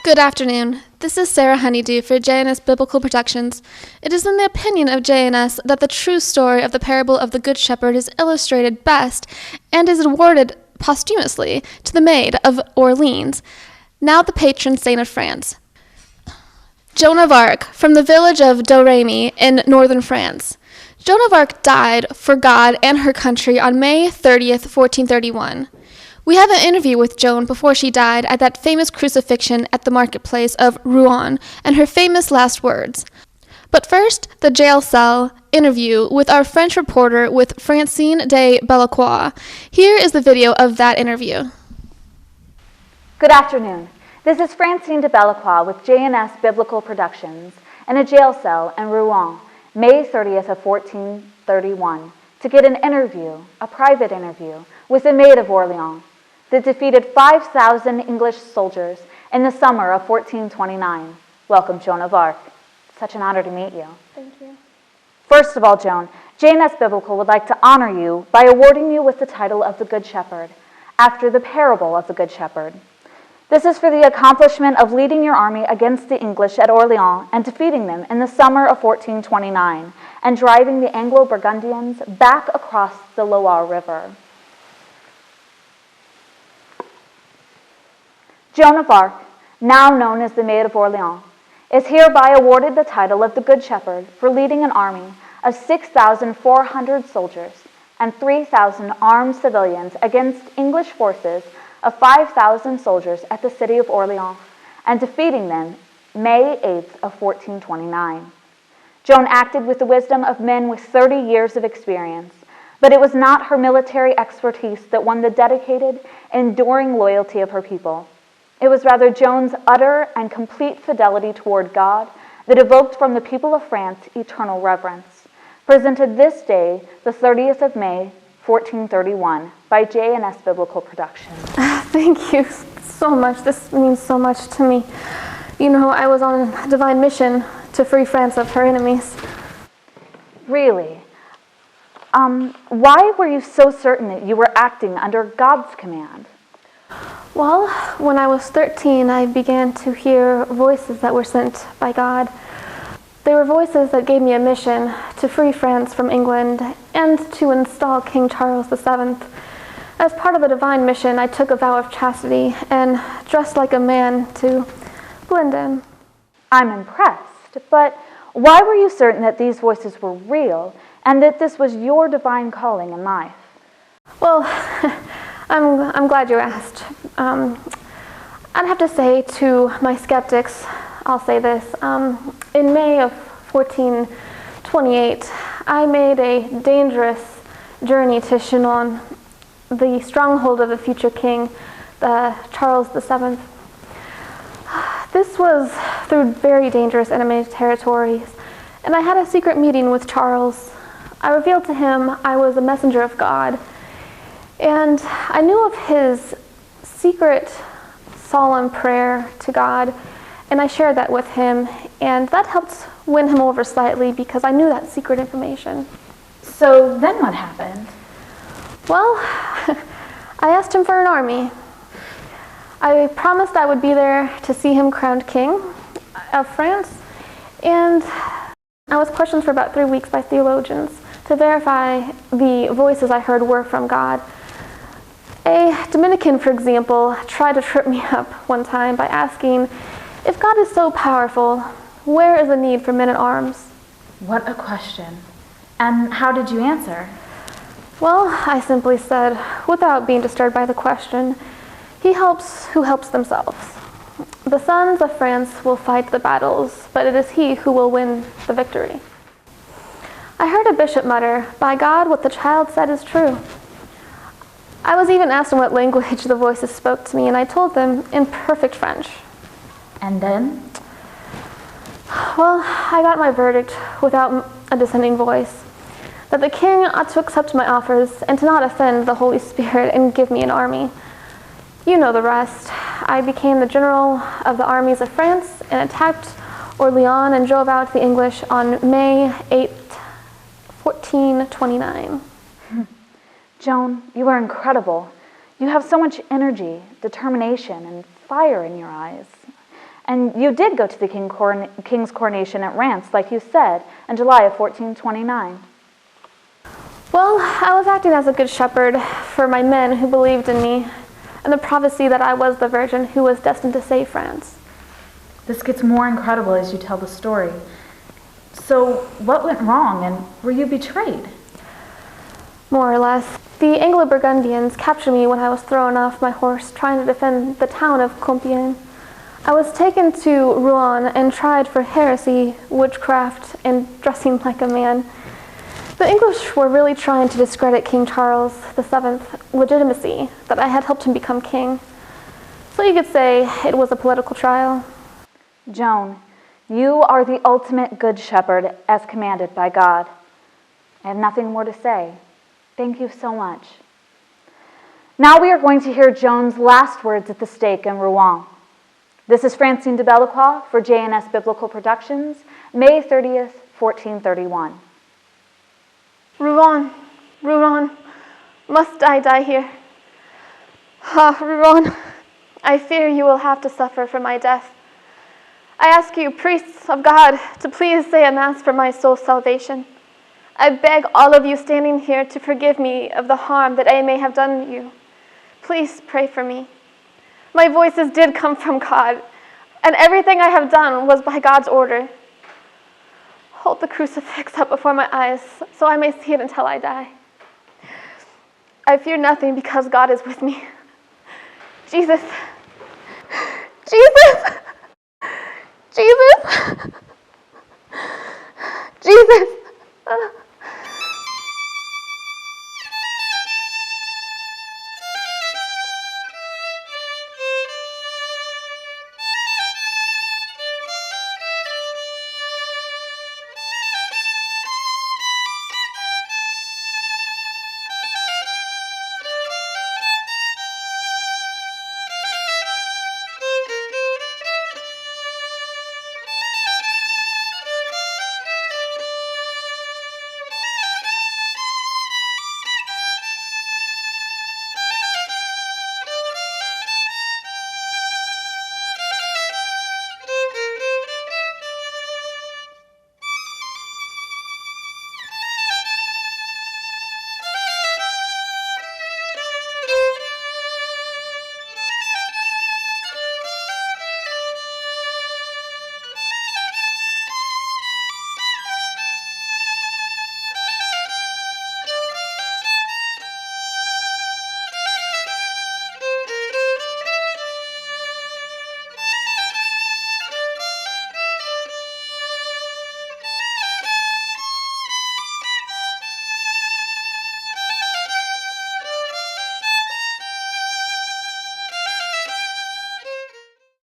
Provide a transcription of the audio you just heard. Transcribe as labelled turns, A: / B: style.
A: Good afternoon. This is Sarah Honeydew for JNS Biblical Productions. It is in the opinion of JNS that the true story of the parable of the Good Shepherd is illustrated best and is awarded posthumously to the Maid of Orleans, now the patron saint of France. Joan of Arc, from the village of Domremy in northern France. Joan of Arc died for God and her country on May 30th, 1431. We have an interview with Joan before she died at that famous crucifixion at the marketplace of Rouen and her famous last words. But first, the jail cell interview with our French reporter with Francine de Bellecroix. Here is the video of that interview.
B: Good afternoon. This is Francine de Bellecroix with JNS Biblical Productions in a jail cell in Rouen, May 30th of 1431, to get an interview, a private interview, with the Maid of Orleans, that defeated 5,000 English soldiers in the summer of 1429. Welcome, Joan of Arc. Such an honor to meet you.
A: Thank you.
B: First of all, Joan, JNS Biblical would like to honor you by awarding you with the title of the Good Shepherd, after the parable of the Good Shepherd. This is for the accomplishment of leading your army against the English at Orleans and defeating them in the summer of 1429 and driving the Anglo-Burgundians back across the Loire River. Joan of Arc, now known as the Maid of Orleans, is hereby awarded the title of the Good Shepherd for leading an army of 6,400 soldiers and 3,000 armed civilians against English forces of 5,000 soldiers at the city of Orleans and defeating them May 8th of 1429. Joan acted with the wisdom of men with 30 years of experience, but it was not her military expertise that won the dedicated, enduring loyalty of her people. It was rather Joan's utter and complete fidelity toward God that evoked from the people of France eternal reverence. Presented this day, the 30th of May, 1431, by JNS Biblical Productions.
A: Thank you so much. This means so much to me. You know, I was on a divine mission to free France of her enemies.
B: Really? Why were you so certain that you were acting under God's command?
A: Well, when I was 13, I began to hear voices that were sent by God. They were voices that gave me a mission to free France from England and to install King Charles VII. As part of the divine mission, I took a vow of chastity and dressed like a man to blend in.
B: I'm impressed, but why were you certain that these voices were real and that this was your divine calling in life?
A: Well, I'm glad you asked. I'd have to say to my skeptics, I'll say this. In May of 1428, I made a dangerous journey to Chinon, the stronghold of the future king, Charles VII. This was through very dangerous enemy territories, and I had a secret meeting with Charles. I revealed to him I was a messenger of God, and I knew of his secret, solemn prayer to God, and I shared that with him, and that helped win him over slightly because I knew that secret information.
B: So then what happened?
A: Well, I asked him for an army. I promised I would be there to see him crowned king of France, and I was questioned for about 3 weeks by theologians to verify the voices I heard were from God. A Dominican, for example, tried to trip me up one time by asking, if God is so powerful, where is the need for men at arms?
B: What a question. And how did you answer?
A: Well, I simply said, without being disturbed by the question, he helps who helps themselves. The sons of France will fight the battles, but it is he who will win the victory. I heard a bishop mutter, by God, what the child said is true. I was even asked in what language the voices spoke to me, and I told them in perfect French.
B: And then?
A: Well, I got my verdict without a dissenting voice, that the king ought to accept my offers and to not offend the Holy Spirit and give me an army. You know the rest. I became the general of the armies of France and attacked Orleans and drove out the English on May 8, 1429.
B: Joan, you are incredible. You have so much energy, determination, and fire in your eyes. And you did go to the king's coronation at Reims, like you said, in July of 1429.
A: Well, I was acting as a good shepherd for my men who believed in me, and the prophecy that I was the virgin who was destined to save France.
B: This gets more incredible as you tell the story. So, what went wrong, and were you betrayed?
A: More or less. The Anglo-Burgundians captured me when I was thrown off my horse trying to defend the town of Compiègne. I was taken to Rouen and tried for heresy, witchcraft, and dressing like a man. The English were really trying to discredit King Charles VII's legitimacy, that I had helped him become king. So you could say it was a political trial.
B: Joan, you are the ultimate good shepherd as commanded by God. I have nothing more to say. Thank you so much. Now we are going to hear Joan's last words at the stake in Rouen. This is Francine de Bellecroix for J&S Biblical Productions, May 30th, 1431.
A: Rouen, Rouen, must I die here? Ah, Rouen, I fear you will have to suffer for my death. I ask you, priests of God, to please say a mass for my soul's salvation. I beg all of you standing here to forgive me of the harm that I may have done you. Please pray for me. My voices did come from God, and everything I have done was by God's order. Hold the crucifix up before my eyes so I may see it until I die. I fear nothing because God is with me. Jesus! Jesus! Jesus!